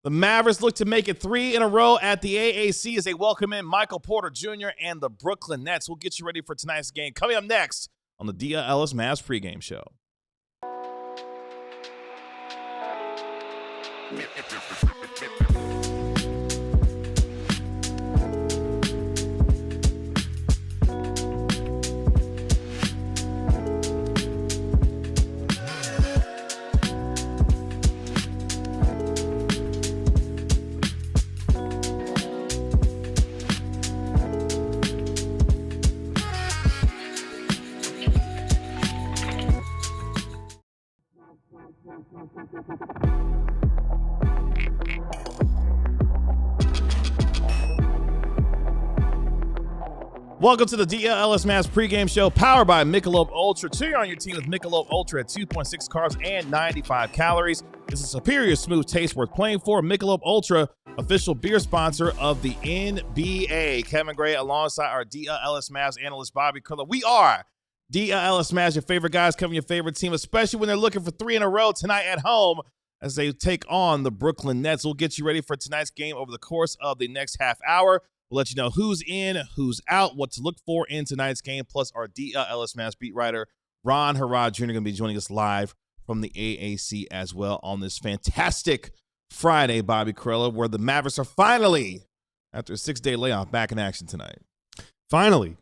The Mavericks look to make it 3 in a row at the AAC as they welcome in Michael Porter Jr. and the Brooklyn Nets. We'll get you ready for tonight's game. Coming up next on the DLLS Mavs pregame show. Welcome to the DLLS Mavs pregame show powered by Michelob Ultra. Cheer on your team with Michelob Ultra at 2.6 carbs and 95 calories. It's a superior smooth taste worth playing for. Michelob Ultra, official beer sponsor of the NBA. Kevin Gray alongside our DLLS Mavs analyst Bobby Curler. We are DLLS Mavs, your favorite guys covering your favorite team, especially when they're looking for 3 in a row tonight at home as they take on the Brooklyn Nets. We'll get you ready for tonight's game over the course of the next half hour. We'll let you know who's in, who's out, what to look for in tonight's game, plus our DLLS Mavs beat writer, Ron Harrod Jr. going to be joining us live from the AAC as well on this fantastic Friday, Bobby Corella, where the Mavericks are finally, after a 6-day layoff, back in action tonight. Finally.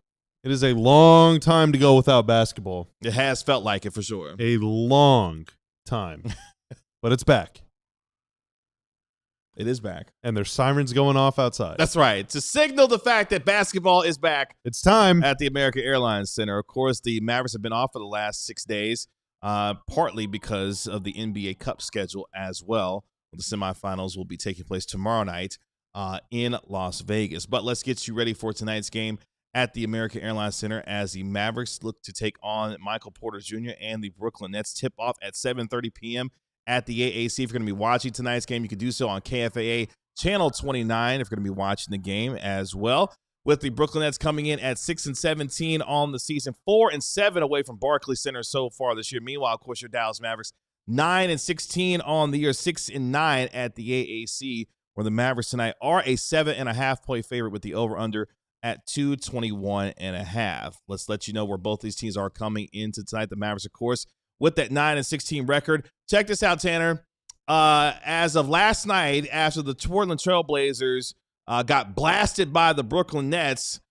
It is a long time to go without basketball. It has felt like it for sure. A long time. But it's back. It is back. And there's sirens going off outside. That's right. To signal the fact that basketball is back. It's time. At the American Airlines Center. Of course, the Mavericks have been off for the last 6 days, partly because of the NBA Cup schedule as well. The semifinals will be taking place tomorrow night in Las Vegas. But let's get you ready for tonight's game at the American Airlines Center as the Mavericks look to take on Michael Porter Jr. and the Brooklyn Nets. Tip off at 7:30 p.m. at the AAC. If you're going to be watching tonight's game, you can do so on KFAA Channel 29 if you're going to be watching the game as well. With the Brooklyn Nets coming in at 6-17 on the season, 4-7 away from Barclays Center so far this year. Meanwhile, of course, your Dallas Mavericks 9-16 on the year, 6-9 at the AAC, where the Mavericks tonight are a 7.5 point favorite with the over/under at 221.5. Let's let you know where both these teams are coming into tonight. The Mavericks, of course, with that 9-16 record. Check this out, Tanner. As of last night, after the Portland Trailblazers got blasted by the Brooklyn Nets,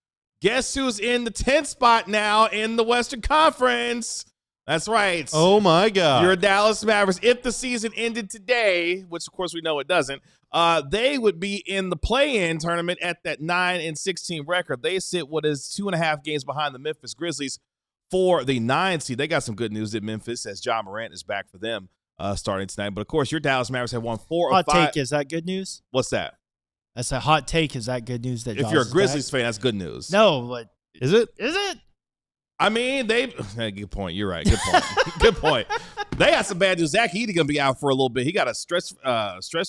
guess who's in the 10th spot now in the Western Conference? That's right. Oh, my God. Your Dallas Mavericks. If the season ended today, which, of course, we know it doesn't, they would be in the play-in tournament at that 9-16 record. They sit what is 2.5 games behind the Memphis Grizzlies for the 9 seed. They got some good news at Memphis as Ja Morant is back for them starting tonight. But, of course, your Dallas Mavericks have won 4 of 5. Hot take, is that good news? What's that? That's a hot take. Is that good news? That if you're a Grizzlies fan, that's good news. No, but is it? Is it? I mean, good point. You're right. Good point. Good point. They got some bad news. Zach Edey going to be out for a little bit. He got a stress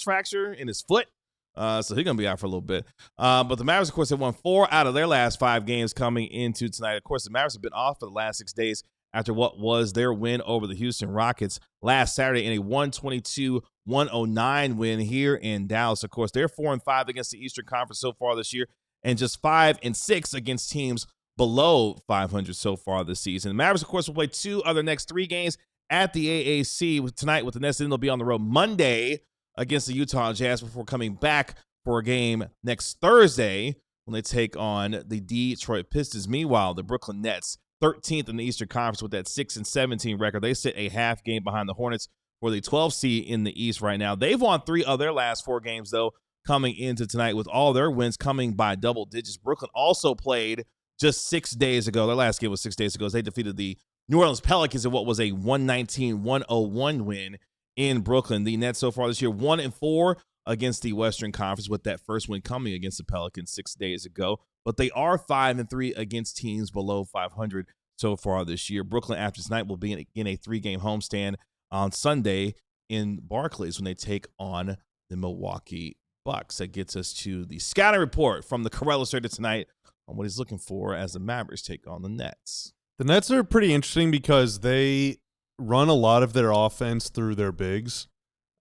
fracture in his foot, so he's going to be out for a little bit. But the Mavericks, of course, have won 4 out of their last 5 games coming into tonight. Of course, the Mavericks have been off for the last 6 days after what was their win over the Houston Rockets last Saturday in a 122-109 win here in Dallas. Of course, they're 4-5 against the Eastern Conference so far this year and just 5-6 against teams below 500 so far this season. The Mavericks, of course, will play 2 of their next 3 games at the AAC tonight with the Nets. Then they'll be on the road Monday against the Utah Jazz before coming back for a game next Thursday when they take on the Detroit Pistons. Meanwhile, the Brooklyn Nets, 13th in the Eastern Conference with that 6-17 record. They sit a half game behind the Hornets for the 12th seed in the East right now. They've won 3 of their last 4 games, though, coming into tonight with all their wins coming by double digits. Brooklyn also played just 6 days ago. Their last game was 6 days ago. They defeated the New Orleans Pelicans in what was a 119-101 win in Brooklyn. The Nets so far this year 1-4 against the Western Conference with that first win coming against the Pelicans 6 days ago. But they are 5-3 against teams below 500 so far this year. Brooklyn, after tonight, will be in a 3-game homestand on Sunday in Barclays when they take on the Milwaukee Bucks. That gets us to the scouting report from the Corella Illustrated tonight on what he's looking for as the Mavericks take on the Nets. The Nets are pretty interesting because they run a lot of their offense through their bigs.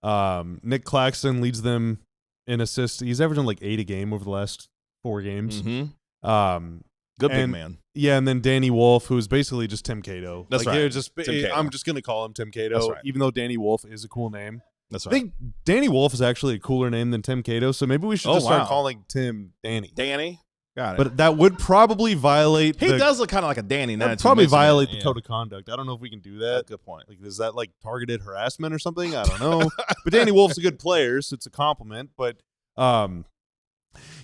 Nick Claxton leads them in assists. He's averaging like 8 a game over the last 4 games. Mm-hmm. Good big man. Yeah, and then Danny Wolf, who's basically just Tim Cato. That's like, right. I'm just going to call him Tim Cato, That's right. even though Danny Wolf is a cool name. That's right. I think Danny Wolf is actually a cooler name than Tim Cato, so maybe we should just start calling Tim Danny. Danny? Got it. But that would probably violate He does look kind of like a Danny. That would probably violate the code of conduct. I don't know if we can do that. Good point. Like, is that like targeted harassment or something? I don't know. But Danny Wolf's a good player, so it's a compliment. But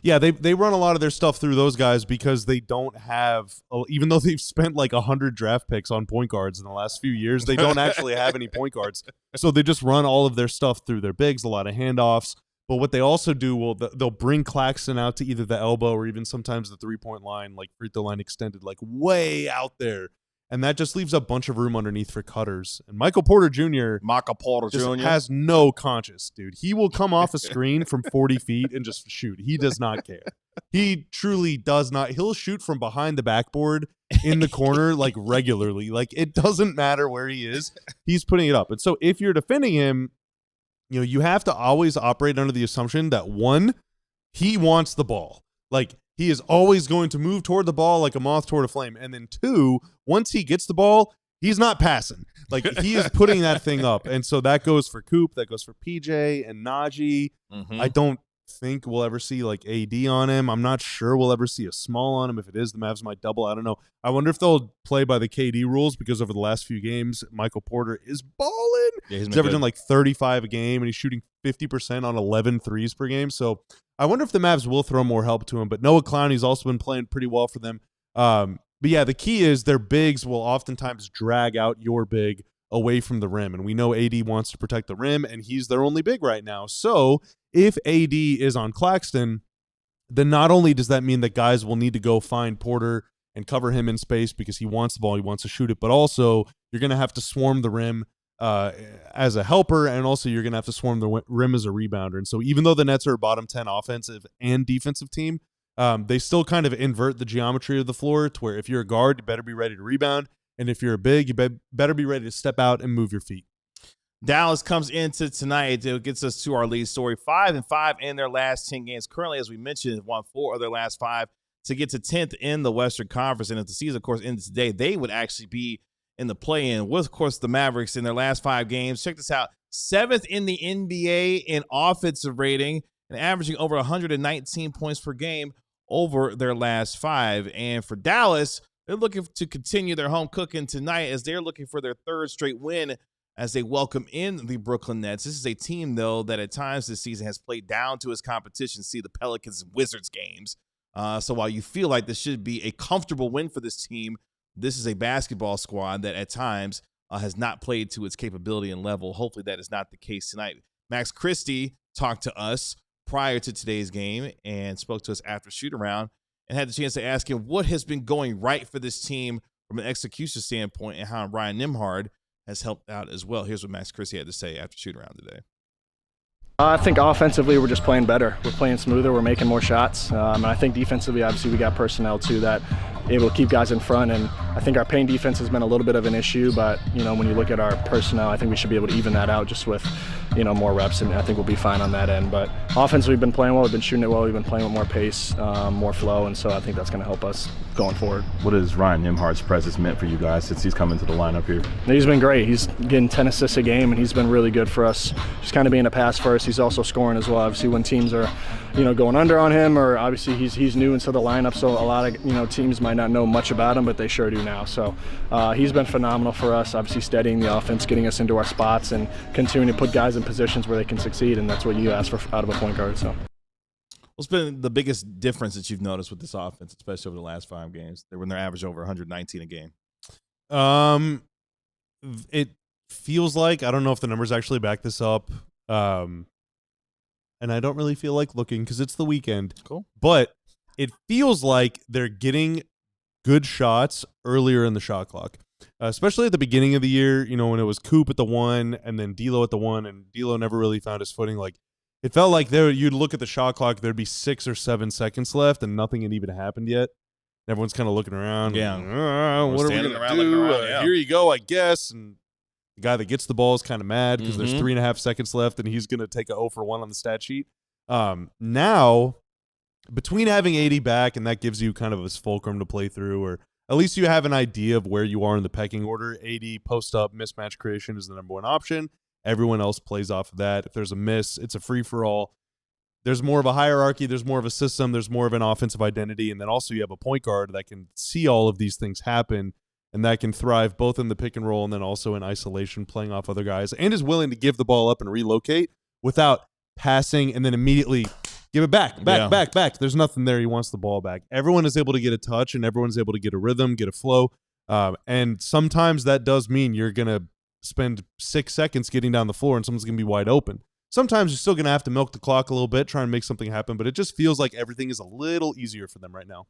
yeah, they run a lot of their stuff through those guys because they don't have, even though they've spent like 100 draft picks on point guards in the last few years, they don't actually have any point guards. So they just run all of their stuff through their bigs, a lot of handoffs. But what they also do, they'll bring Claxton out to either the elbow or even sometimes the 3-point line, like free throw line extended, like way out there. And that just leaves a bunch of room underneath for cutters. And Michael Porter Jr. has no conscience, dude. He will come off a screen from 40 feet and just shoot. He does not care. He truly does not. He'll shoot from behind the backboard in the corner like regularly. Like, it doesn't matter where he is. He's putting it up. And so if you're defending him, you know, you have to always operate under the assumption that, one, he wants the ball. Like, he is always going to move toward the ball like a moth toward a flame. And then 2, once he gets the ball, he's not passing. Like, he is putting that thing up. And so that goes for Coop, that goes for PJ and Najee. Mm-hmm. I don't think we'll ever see like AD on him. I'm not sure we'll ever see a small on him. If it is, the Mavs might double. I don't know. I wonder if they'll play by the KD rules because over the last few games, Michael Porter is balling. Yeah, he's averaging like 35 a game, and he's shooting 50% on 11 threes per game. So I wonder if the Mavs will throw more help to him. But Noah Clowney's also been playing pretty well for them. But yeah, the key is their bigs will oftentimes drag out your big away from the rim. And we know AD wants to protect the rim, and he's their only big right now. So if AD is on Claxton, then not only does that mean that guys will need to go find Porter and cover him in space because he wants the ball, he wants to shoot it, but also you're going to have to swarm the rim as a helper, and also you're going to have to swarm the rim as a rebounder. And so even though the Nets are a bottom 10 offensive and defensive team, they still kind of invert the geometry of the floor to where if you're a guard, you better be ready to rebound. And if you're a big, you better be ready to step out and move your feet. Dallas comes into tonight. It gets us to our lead story. 5-5 in their last 10 games. Currently, as we mentioned, won 4 of their last 5 to get to 10th in the Western Conference. And if the season, of course, ends today, they would actually be in the play-in with, of course, the Mavericks in their last 5 games. Check this out. 7th in the NBA in offensive rating and averaging over 119 points per game over their last 5. And for Dallas, they're looking to continue their home cooking tonight as they're looking for their 3rd straight win as they welcome in the Brooklyn Nets. This is a team, though, that at times this season has played down to its competition. See the Pelicans and Wizards games. So while you feel like this should be a comfortable win for this team, this is a basketball squad that at times has not played to its capability and level. Hopefully that is not the case tonight. Max Christie talked to us prior to today's game and spoke to us after shoot-around and had the chance to ask him what has been going right for this team from an execution standpoint and how Ryan Nembhard has helped out as well. Here's what Max Christie had to say after shoot-around today. I think offensively we're just playing better. We're playing smoother. We're making more shots. And I think defensively, obviously, we got personnel too that able to keep guys in front. And I think our paint defense has been a little bit of an issue. But you know, when you look at our personnel, I think we should be able to even that out just with more reps. And I think we'll be fine on that end. But offensively, we've been playing well. We've been shooting it well. We've been playing with more pace, more flow. And so I think that's going to help us going forward. What has Ryan Nembhard's presence meant for you guys since he's come into the lineup here? He's been great. He's getting 10 assists a game, and he's been really good for us. Just kind of being a pass first. He's also scoring as well. Obviously, when teams are, going under on him, or obviously he's new into the lineup, so a lot of teams might not know much about him, but they sure do now. So he's been phenomenal for us. Obviously, steadying the offense, getting us into our spots, and continuing to put guys in positions where they can succeed, and that's what you ask for out of a point guard. So. What's been the biggest difference that you've noticed with this offense, especially over the last 5 games? When they're average over 119 a game. It feels like, I don't know if the numbers actually back this up, and I don't really feel like looking because it's the weekend. Cool. But it feels like they're getting good shots earlier in the shot clock, especially at the beginning of the year. When it was Coop at the 1 and then D'Lo at the 1, and D'Lo never really found his footing. Like, it felt like you'd look at the shot clock, there'd be 6 or 7 seconds left, and nothing had even happened yet. Everyone's kind of looking around. Yeah. Like, what are we going to do? Here you go, I guess. And the guy that gets the ball is kind of mad because there's 3.5 seconds left, and he's going to take a 0 for 1 on the stat sheet. Now, between having 80 back, and that gives you kind of a fulcrum to play through, or at least you have an idea of where you are in the pecking order. 80 post-up mismatch creation is the number one option. Everyone else plays off of that. If there's a miss, it's a free-for-all. There's more of a hierarchy. There's more of a system. There's more of an offensive identity. And then also you have a point guard that can see all of these things happen and that can thrive both in the pick and roll and then also in isolation, playing off other guys, and is willing to give the ball up and relocate without passing and then immediately give it back. There's nothing there. He wants the ball back. Everyone is able to get a touch, and everyone's able to get a rhythm, get a flow. And sometimes that does mean you're going to spend 6 seconds getting down the floor and someone's going to be wide open. Sometimes you're still going to have to milk the clock a little bit, try and make something happen, but it just feels like everything is a little easier for them right now.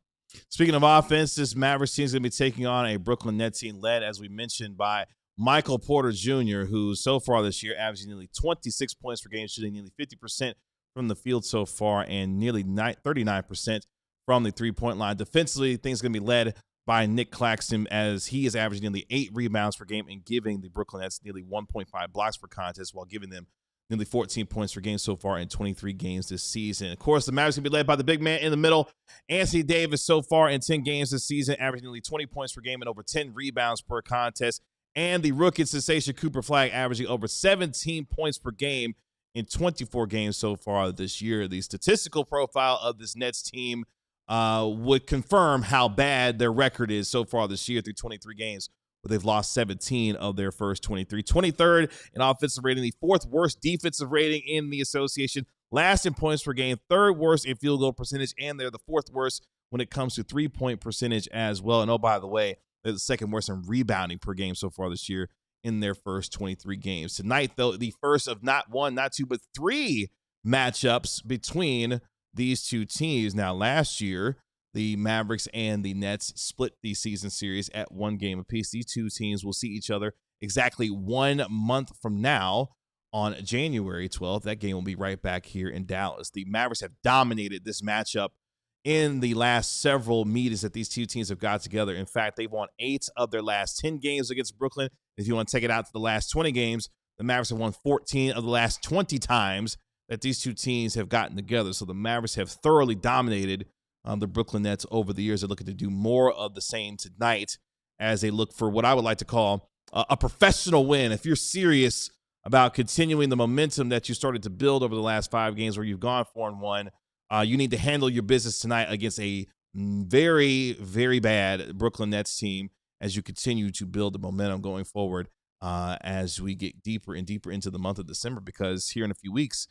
Speaking of offense, this Mavericks team is going to be taking on a Brooklyn Nets team led, as we mentioned, by Michael Porter Jr., who so far this year averaging nearly 26 points per game, shooting nearly 50% from the field so far and nearly 39% from the three-point line. Defensively, things are going to be led by Nick Claxton, as he is averaging nearly 8 rebounds per game and giving the Brooklyn Nets nearly 1.5 blocks per contest, while giving them nearly 14 points per game so far in 23 games this season. Of course, the Mavericks will be led by the big man in the middle, Anthony Davis, so far in 10 games this season, averaging nearly 20 points per game and over 10 rebounds per contest. And the rookie sensation Cooper Flagg averaging over 17 points per game in 24 games so far this year. The statistical profile of this Nets team would confirm how bad their record is so far this year through 23 games. But they've lost 17 of their first 23. 23rd in offensive rating, the 4th worst defensive rating in the association, last in points per game, 3rd worst in field goal percentage, and they're the 4th worst when it comes to three-point percentage as well. And oh, by the way, they're the 2nd worst in rebounding per game so far this year in their first 23 games. Tonight, though, the first of not 1, not 2, but 3 matchups between these two teams. Now, last year, the Mavericks and the Nets split the season series at 1 game apiece. These two teams will see each other exactly 1 month from now on January 12th. That game will be right back here in Dallas. The Mavericks have dominated this matchup in the last several meetings that these two teams have got together. In fact, they've won 8 of their last 10 games against Brooklyn. If you want to take it out to the last 20 games, the Mavericks have won 14 of the last 20 times that these two teams have gotten together. So the Mavericks have thoroughly dominated the Brooklyn Nets over the years. They're looking to do more of the same tonight as they look for what I would like to call a professional win. If you're serious about continuing the momentum that you started to build over the last 5 games where you've gone 4-1, you need to handle your business tonight against a very, very bad Brooklyn Nets team as you continue to build the momentum going forward as we get deeper and deeper into the month of December, because here in a few weeks,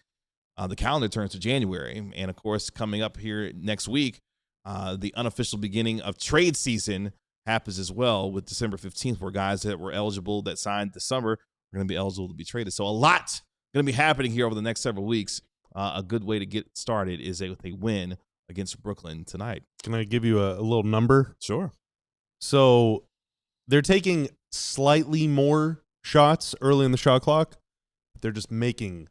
the calendar turns to January. And, of course, coming up here next week, the unofficial beginning of trade season happens as well with December 15th, where guys that were eligible that signed this summer are going to be eligible to be traded. So a lot going to be happening here over the next several weeks. A good way to get started is with a win against Brooklyn tonight. Can I give you a little number? Sure. So they're taking slightly more shots early in the shot clock, but they're just making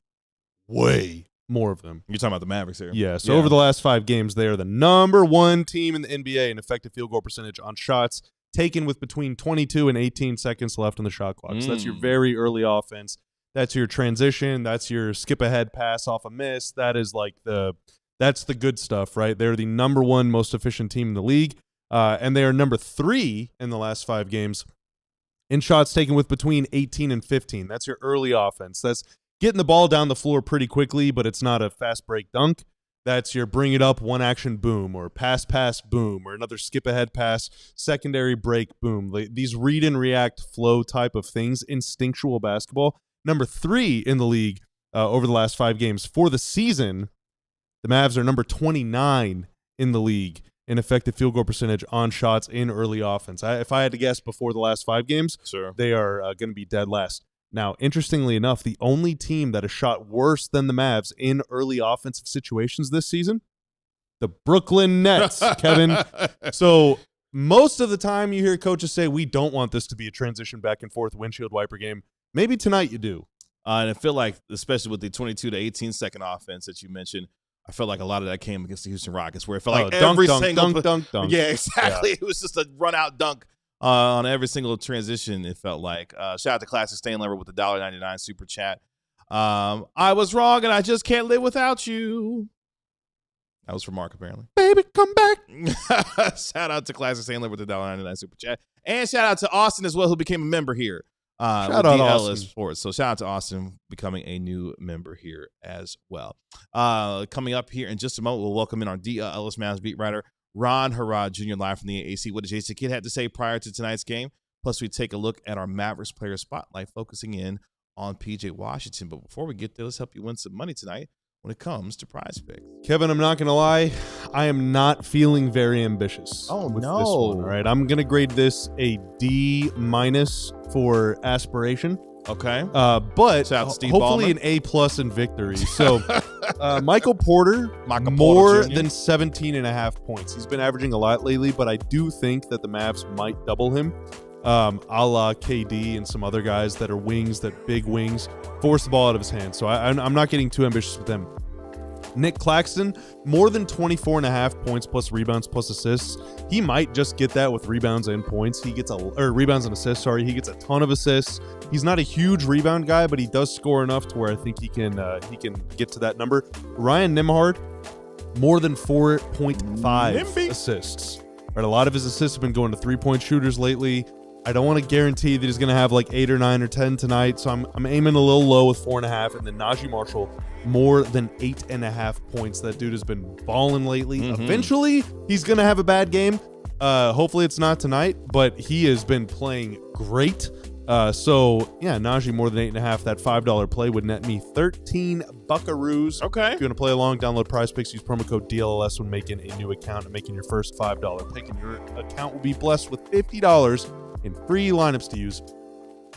way more of them. You're talking about the Mavericks here. Yeah, so over the last 5 games, they are the number 1 team in the NBA in effective field goal percentage on shots taken with between 22 and 18 seconds left on the shot clock. So that's your very early offense. That's your transition. That's your skip-ahead pass off a miss. That is like that's the good stuff, right? They're the number 1 most efficient team in the league, and they are number 3 in the last 5 games in shots taken with between 18 and 15. That's your early offense. That's getting the ball down the floor pretty quickly, but it's not a fast break dunk. That's your bring it up, one action boom, or pass boom, or another skip ahead pass, secondary break boom. These read and react flow type of things, instinctual basketball. Number 3 in the league over the last 5 games. For the season, the Mavs are number 29 in the league in effective field goal percentage on shots in early offense. If I had to guess before the last 5 games, sure, they are going to be dead last. Now, interestingly enough, the only team that has shot worse than the Mavs in early offensive situations this season, the Brooklyn Nets, Kevin. So most of the time you hear coaches say, we don't want this to be a transition back and forth windshield wiper game. Maybe tonight you do. And I feel like, especially with the 22 to 18 second offense that you mentioned, I felt like a lot of that came against the Houston Rockets, where it felt like every single dunk. Yeah, exactly. Yeah. It was just a run-out dunk on every single transition, it felt like. Shout out to Classic Stanley with the $1.99 super chat. I was wrong and I just can't live without you. That was from Mark, apparently. Baby, come back. Shout out to Classic Sandler with the $1.99 super chat. And shout out to Austin as well, who became a member here. Shout with out DLLS Austin. Sports. So shout out to Austin becoming a new member here as well. Coming up here in just a moment, we'll welcome in our DLLS Mavs beat writer, Ron Harrod Jr. live from the AAC. What does Jason Kidd have to say prior to tonight's game? Plus, we take a look at our Mavericks player spotlight, focusing in on PJ Washington. But before we get there, let's help you win some money tonight when it comes to prize picks. Kevin, I'm not going to lie. I am not feeling very ambitious Oh, with no. this one. All right. I'm going to grade this a D- for aspiration. Okay. But Shout out to Steve hopefully Ballmer. an A+ in victory. So Michael Porter, Michael more Porter Jr. than 17.5 points. He's been averaging a lot lately, but I do think that the Mavs might double him. A la KD and some other guys that are wings, that big wings, force the ball out of his hands. So I'm not getting too ambitious with them. Nick Claxton, more than 24.5 points plus rebounds plus assists. He might just get that with rebounds and points. He gets rebounds and assists. Sorry, he gets a ton of assists. He's not a huge rebound guy, but he does score enough to where I think he can get to that number. Ryan Nembhard, more than 4.5 assists. Right, a lot of his assists have been going to 3-point shooters lately. I don't want to guarantee that he's going to have like 8 or 9 or 10 tonight, so I'm aiming a little low with 4.5. And then Najee Marshall, more than 8.5 points. That dude has been balling lately. Mm-hmm. Eventually, he's going to have a bad game. Hopefully it's not tonight, but he has been playing great. So yeah, Najee more than 8.5. That $5 play would net me 13 buckaroos. Okay. If you want to play along, download Prize Picks, use promo code DLLS when making a new account and making your first $5 pick, and your account will be blessed with $50 in free lineups to use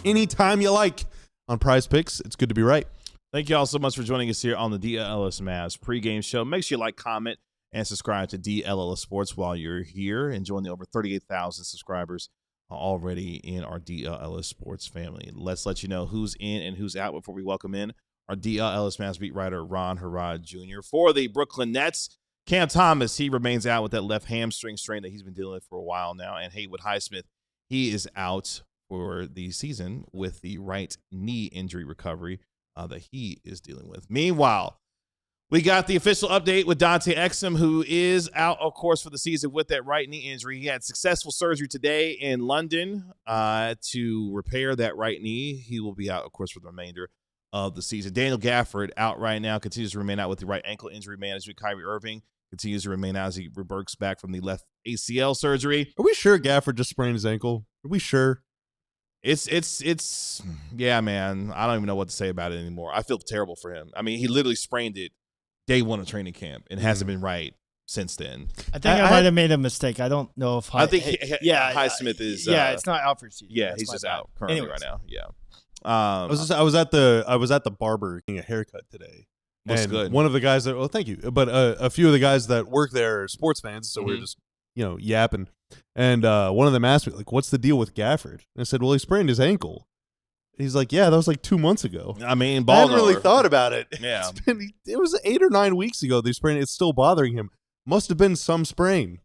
anytime you like on Prize Picks. It's good to be right. Thank you all so much for joining us here on the DLLS Mavs pregame show. Make sure you like, comment, and subscribe to DLLS Sports while you're here and join the over 38,000 subscribers already in our DLLS Sports family. Let's let you know who's in and who's out before we welcome in our DLLS Mavs beat writer, Ron Harrod Jr. For the Brooklyn Nets, Cam Thomas, he remains out with that left hamstring strain that he's been dealing with for a while now. And Haywood Highsmith, he is out for the season with the right knee injury recovery that he is dealing with. Meanwhile, we got the official update with Dante Exum, who is out, of course, for the season with that right knee injury. He had successful surgery today in London to repair that right knee. He will be out, of course, for the remainder of the season. Daniel Gafford out right now, continues to remain out with the right ankle injury management. Kyrie Irving continues to remain out as he reverts back from the left ACL surgery. Are we sure Gafford just sprained his ankle? Are we sure? It's yeah, man. I don't even know what to say about it anymore. I feel terrible for him. I mean, he literally sprained it day one of training camp and hasn't been right since then. I think I might have made a mistake. I don't know if I think Highsmith is it's not out for season. yeah, That's he's my just bad. out currently Anyways. right now. Yeah. I was at the barber getting a haircut today. Looks and good. One of the guys that, well, thank you, but a few of the guys that work there are sports fans, so we're just yapping. And one of them asked me, like, what's the deal with Gafford? And I said, well, he sprained his ankle. He's like, yeah, that was like 2 months ago. I mean, I hadn't really thought about it. Yeah. It was 8 or 9 weeks ago they sprained. It's still bothering him. Must have been some sprain.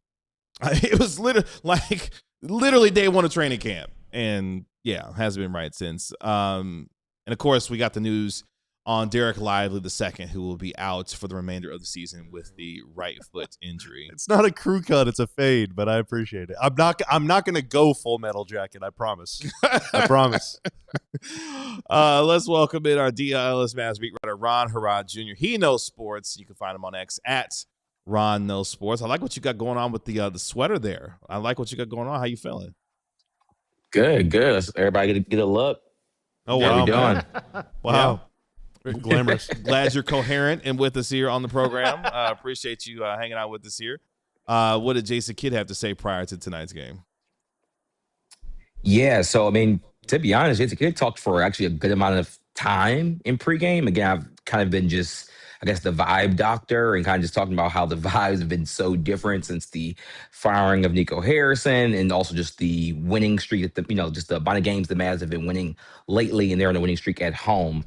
It was literally day one of training camp, and yeah, hasn't been right since. And of course, we got the news on Derek Lively II, who will be out for the remainder of the season with the right foot injury. It's not a crew cut, it's a fade, but I appreciate it. I'm not going to go Full Metal Jacket, I promise. I promise. Let's welcome in our DLLS Mavs beat writer, Ron Harrod Jr. He knows sports. You can find him on X at Ron Knows Sports. I like what you got going on with the sweater there. I like what you got going on. How you feeling? Good. Everybody get a look. Oh, How wow. we doing? Wow. Very glamorous. Glad you're coherent and with us here on the program. Appreciate you hanging out with us here. What did Jason Kidd have to say prior to tonight's game? Yeah, so I mean, to be honest, Jason Kidd talked for actually a good amount of time in pregame. Again, I've kind of been just, I guess, the vibe doctor and kind of just talking about how the vibes have been so different since the firing of Nico Harrison and also just the winning streak at just the amount of games the Mavs have been winning lately, and they're on a winning streak at home.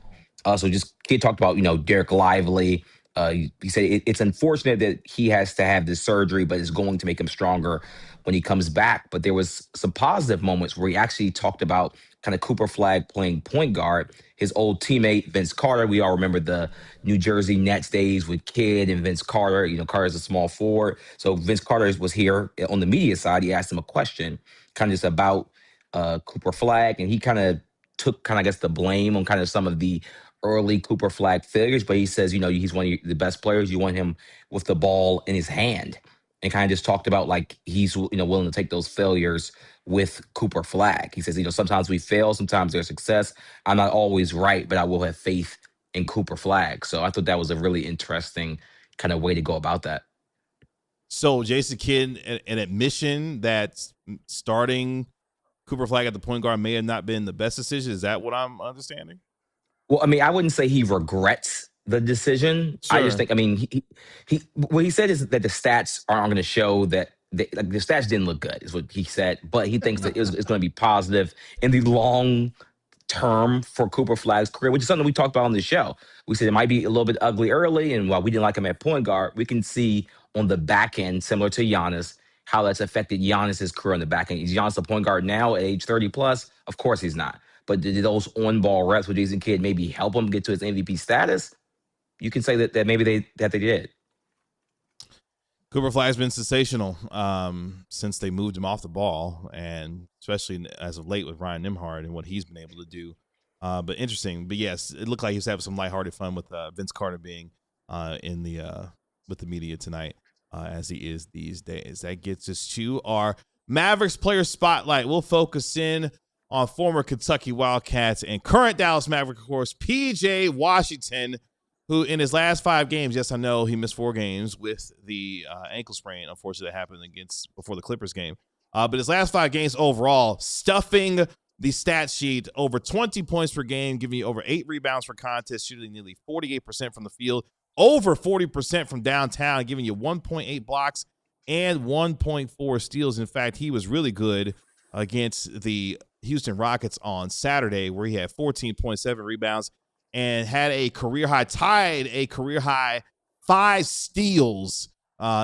So just Kidd talked about, Derek Lively. He said it's unfortunate that he has to have this surgery, but it's going to make him stronger when he comes back. But there was some positive moments where he actually talked about kind of Cooper Flagg playing point guard. His old teammate, Vince Carter, we all remember the New Jersey Nets days with Kidd and Vince Carter. You know, Carter's a small forward. So Vince Carter was here on the media side. He asked him a question kind of just about Cooper Flagg, and he kind of took I guess, the blame on kind of some of the early Cooper Flagg failures. But he says, you know, he's one of the best players. You want him with the ball in his hand. And kind of just talked about like he's, you know, willing to take those failures with Cooper Flagg. He says, you know, sometimes we fail, sometimes there's success. I'm not always right, but I will have faith in Cooper Flagg. So I thought that was a really interesting kind of way to go about that. So Jason Kidd, an admission that starting Cooper Flagg at the point guard may have not been the best decision. Is that what I'm understanding? Well, I mean, I wouldn't say he regrets the decision. Sure. I just think, I mean, he what he said is that the stats aren't going to show that like the stats didn't look good, is what he said. But he thinks that it's going to be positive in the long term for Cooper Flagg's career, which is something we talked about on the show. We said it might be a little bit ugly early, and while we didn't like him at point guard, we can see on the back end, similar to Giannis, how that's affected Giannis's career on the back end. Is Giannis a point guard now at age 30 plus? Of course he's not. But did those on-ball reps with Jason Kidd maybe help him get to his MVP status? You can say that maybe they did. Cooper Flagg's been sensational since they moved him off the ball, and especially as of late with Ryan Nembhard and what he's been able to do. But interesting. But yes, it looked like he was having some lighthearted fun with Vince Carter being in the with the media tonight, as he is these days. That gets us to our Mavericks player spotlight. We'll focus in on former Kentucky Wildcats and current Dallas Mavericks, of course, PJ Washington, who in his last 5 games, yes, I know he missed 4 games with the ankle sprain, unfortunately, that happened before the Clippers game. But his last 5 games overall, stuffing the stat sheet, over 20 points per game, giving you over 8 rebounds per contest, shooting nearly 48% from the field, over 40% from downtown, giving you 1.8 blocks and 1.4 steals. In fact, he was really good against the Houston Rockets on Saturday, where he had 14.7 rebounds and had tied a career high 5 steals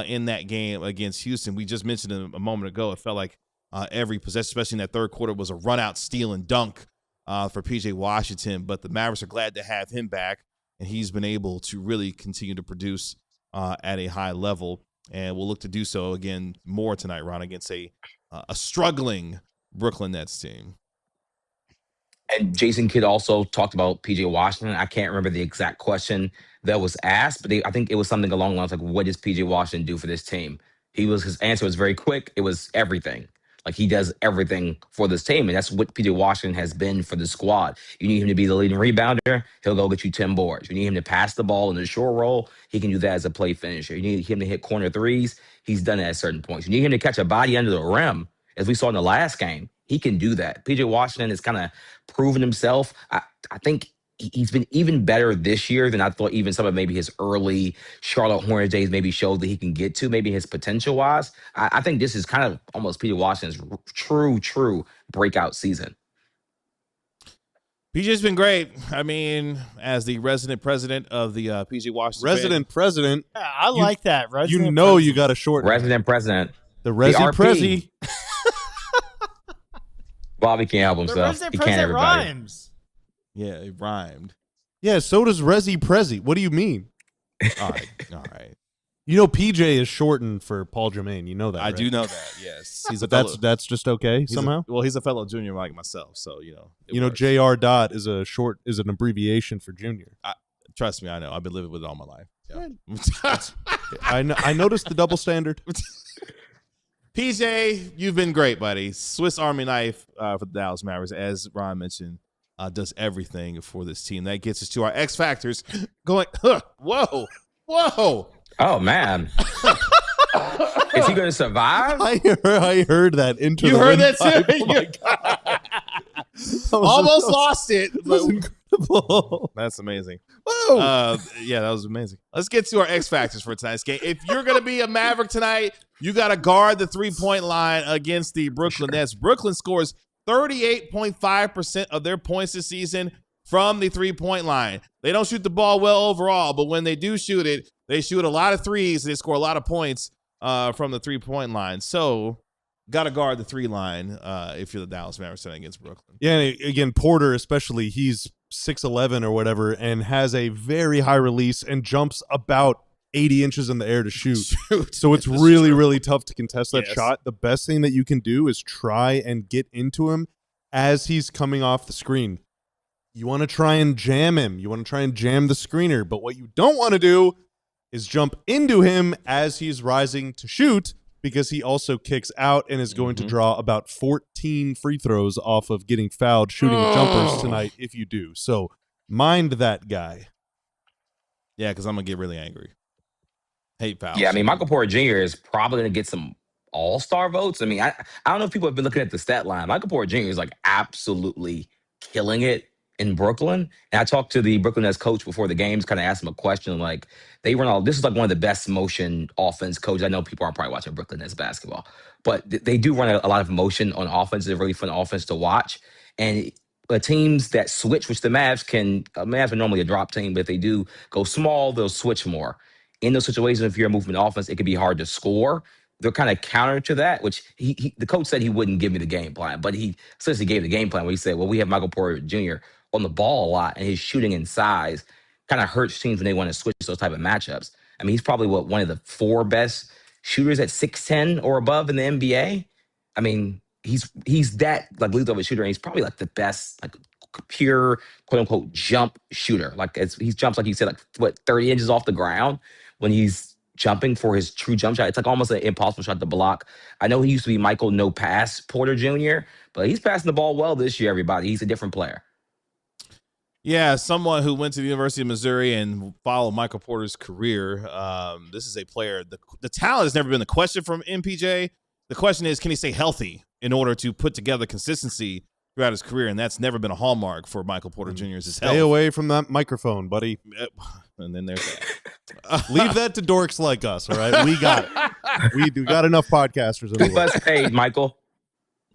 in that game against Houston. We just mentioned a moment ago, it felt like every possession, especially in that third quarter, was a run-out, steal, and dunk for P.J. Washington. But the Mavericks are glad to have him back, and he's been able to really continue to produce at a high level. And we'll look to do so again more tonight, Ron, against a struggling Brooklyn Nets team. And Jason Kidd also talked about PJ Washington. I can't remember the exact question that was asked, but I think it was something along the lines like, what does PJ Washington do for this team? His answer was very quick. It was everything. Like, he does everything for this team, and that's what PJ Washington has been for the squad. You need him to be the leading rebounder, he'll go get you 10 boards. You need him to pass the ball in the short roll, he can do that as a play finisher. You need him to hit corner threes, he's done it at certain points. You need him to catch a body under the rim, as we saw in the last game. He can do that. PJ Washington has kind of proven himself. I think he's been even better this year than I thought even some of maybe his early Charlotte Hornets days maybe showed that he can get to, maybe his potential-wise. I think this is kind of almost PJ Washington's true breakout season. PJ's been great. I mean, as the resident president of the PJ Washington Resident president. Yeah, I like that. You know you got a short resident president. The Resi Prezi. Bobby can't help himself. He can't everybody. Rhymes. Yeah, it rhymed. Yeah, so does Resi Prezi. What do you mean? All right. You know PJ is shortened for Paul Jermaine. You know that, I right? do know that, yes. He's That's just okay somehow? He's a fellow junior like myself, so, you know. You know, JR dot is an abbreviation for junior. Trust me, I know. I've been living with it all my life. Yeah. I noticed the double standard. PJ, you've been great, buddy. Swiss Army knife for the Dallas Mavericks, as Ron mentioned, does everything for this team. That gets us to our X Factors. Going, whoa. Oh, man. Is he going to survive? I heard that. You heard that too? Oh my God. Almost lost it. That's incredible. That's amazing. Whoa. Yeah, that was amazing. Let's get to our X Factors for tonight's game. If you're going to be a Maverick tonight, you got to guard the 3-point line against the Brooklyn Nets. Brooklyn scores 38.5% of their points this season from the 3-point line. They don't shoot the ball well overall, but when they do shoot it, they shoot a lot of threes. They score a lot of points from the 3-point line. So got to guard the 3 line if you're the Dallas Mavericks against Brooklyn. Yeah, and again, Porter especially, he's 6'11" or whatever and has a very high release and jumps about 80 inches in the air to shoot. So it's really, really tough to contest that shot. The best thing that you can do is try and get into him as he's coming off the screen. You want to try and jam him. You want to try and jam the screener. But what you don't want to do is jump into him as he's rising to shoot, because he also kicks out and is going to draw about 14 free throws off of getting fouled shooting jumpers tonight if you do. So mind that guy. Yeah, because I'm going to get really angry. Hate fouls. Yeah, I mean, Michael Porter Jr. is probably going to get some all-star votes. I mean, I don't know if people have been looking at the stat line. Michael Porter Jr. is like absolutely killing it in Brooklyn. And I talked to the Brooklyn Nets coach before the games, kind of asked him a question like, they run all, this is like one of the best motion offense coaches. I know people aren't probably watching Brooklyn Nets basketball, but they do run a lot of motion on offense. It's a really fun offense to watch. And teams that switch, which the Mavs are normally a drop team, but if they do go small, they'll switch more. In those situations, if you're a movement offense, it can be hard to score. They're kind of counter to that, which the coach said he wouldn't give me the game plan, but he essentially gave the game plan where he said, well, we have Michael Porter Jr. on the ball a lot, and his shooting and size kind of hurts teams when they want to switch those type of matchups. I mean, he's probably one of the 4 best shooters at 6'10" or above in the NBA. I mean, he's that like lethal of a shooter, and he's probably like the best like pure quote unquote jump shooter. Like he jumps, like you said, like 30 inches off the ground when he's jumping for his true jump shot. It's like almost an impossible shot to block. I know he used to be Michael No Pass Porter Jr., but he's passing the ball well this year, everybody. He's a different player. Yeah, someone who went to the University of Missouri and followed Michael Porter's career. This is a player. The talent has never been the question from MPJ. The question is, can he stay healthy in order to put together consistency throughout his career? And that's never been a hallmark for Michael Porter Jr. Stay away from that microphone, buddy. And then there's that. Leave that to dorks like us, all right? We got it. We do got enough podcasters in the Keep world. us paid, Michael.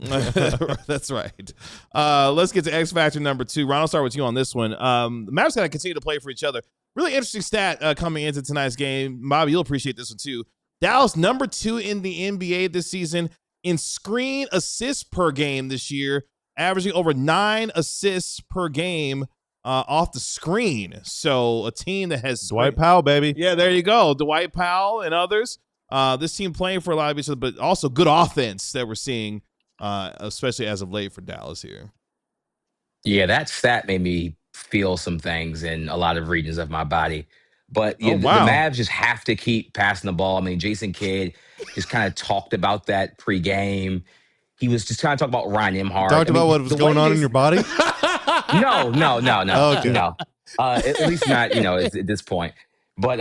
That's right. Let's get to X Factor number 2. Ron, I'll start with you on this one. The Mavs got to continue to play for each other. Really interesting stat coming into tonight's game. Bobby, you'll appreciate this one too. Dallas number 2 in the NBA this season in screen assists per game this year, averaging over 9 assists per game off the screen. So a team that has Dwight Powell, baby. Yeah, there you go. Dwight Powell and others. This team playing for a lot of each other, but also good offense that we're seeing, especially as of late for Dallas here. Yeah, that stat made me feel some things in a lot of regions of my body. But the Mavs just have to keep passing the ball. I mean, Jason Kidd just kind of talked about that pregame. He was just kind of talking about Ryan Nembhard. Talked about what was going on in your body? No. Okay. No. At least not, at this point. But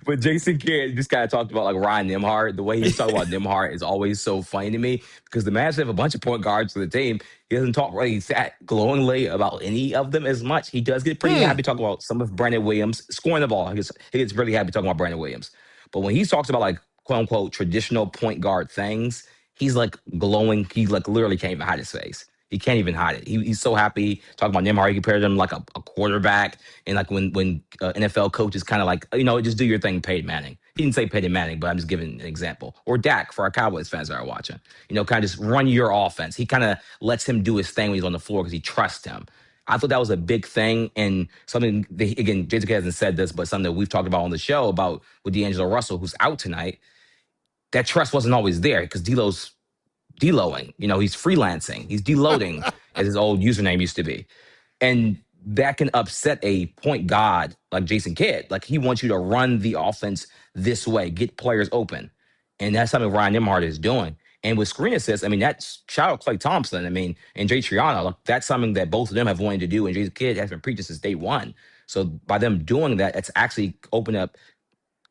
but Jason Kidd just kind of talked about like Ryan Nembhard. The way he's talking about Nembhard is always so funny to me because the Mavs have a bunch of point guards for the team. He doesn't talk really that glowingly about any of them as much. He does get pretty happy talking about some of Brandon Williams scoring the ball. He gets really happy talking about Brandon Williams. But when he talks about like quote unquote traditional point guard things, he's like glowing. He like literally can't even hide his face. He can't even hide it. He's so happy talking about Nembhard. He compared him like a quarterback. And like when NFL coaches kind of like, just do your thing, Peyton Manning. He didn't say Peyton Manning, but I'm just giving an example. Or Dak for our Cowboys fans that are watching. Kind of just run your offense. He kind of lets him do his thing when he's on the floor because he trusts him. I thought that was a big thing and something, again, Jason hasn't said this, but something that we've talked about on the show about with D'Angelo Russell, who's out tonight. That trust wasn't always there because D'Lo's deloading. He's freelancing. He's deloading, as his old username used to be. And that can upset a point god like Jason Kidd. Like, he wants you to run the offense this way, get players open. And that's something Ryan Nembhard is doing. And with screen assists, that's shout out Klay Thompson, and Jay Triano. Like, that's something that both of them have wanted to do, and Jason Kidd has been preaching since day one. So by them doing that, it's actually opened up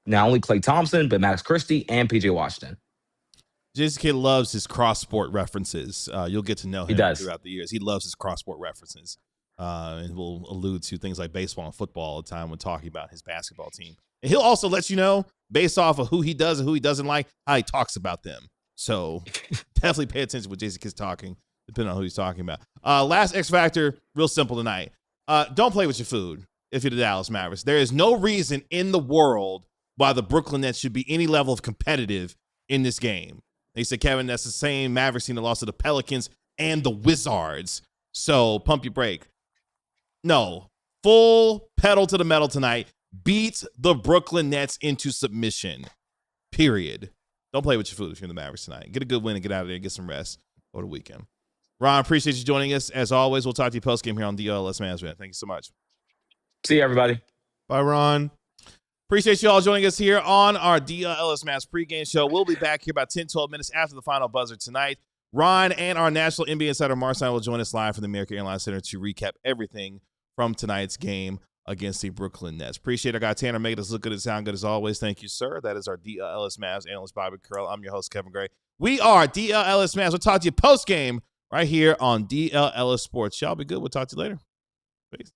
not only Klay Thompson, but Max Christie and PJ Washington. Jason Kidd loves his cross-sport references. You'll get to know him throughout the years. He loves his cross-sport references. And will allude to things like baseball and football all the time when talking about his basketball team. And he'll also let you know, based off of who he does and who he doesn't like, how he talks about them. So definitely pay attention to what Jason Kidd's talking, depending on who he's talking about. Last X Factor, real simple tonight. Don't play with your food if you're the Dallas Mavericks. There is no reason in the world why the Brooklyn Nets should be any level of competitive in this game. They said, Kevin, that's the same Mavericks team that lost to the Pelicans and the Wizards. So pump your brake. No, full pedal to the metal tonight. Beat the Brooklyn Nets into submission. Period. Don't play with your food if you're in the Mavericks tonight. Get a good win and get out of there and get some rest over the weekend. Ron, appreciate you joining us. As always, we'll talk to you post-game here on DLLS Mavs, man. Thank you so much. See you, everybody. Bye, Ron. Appreciate you all joining us here on our DLLS Mavs pregame show. We'll be back here about 10, 12 minutes after the final buzzer tonight. Ron and our national NBA insider, Marcin, will join us live from the American Airlines Center to recap everything from tonight's game against the Brooklyn Nets. Appreciate our guy Tanner making us look good and sound good as always. Thank you, sir. That is our DLLS Mavs analyst, Bobby Curl. I'm your host, Kevin Gray. We are DLLS Mavs. We'll talk to you post-game right here on DLLS Sports. Y'all be good. We'll talk to you later. Peace.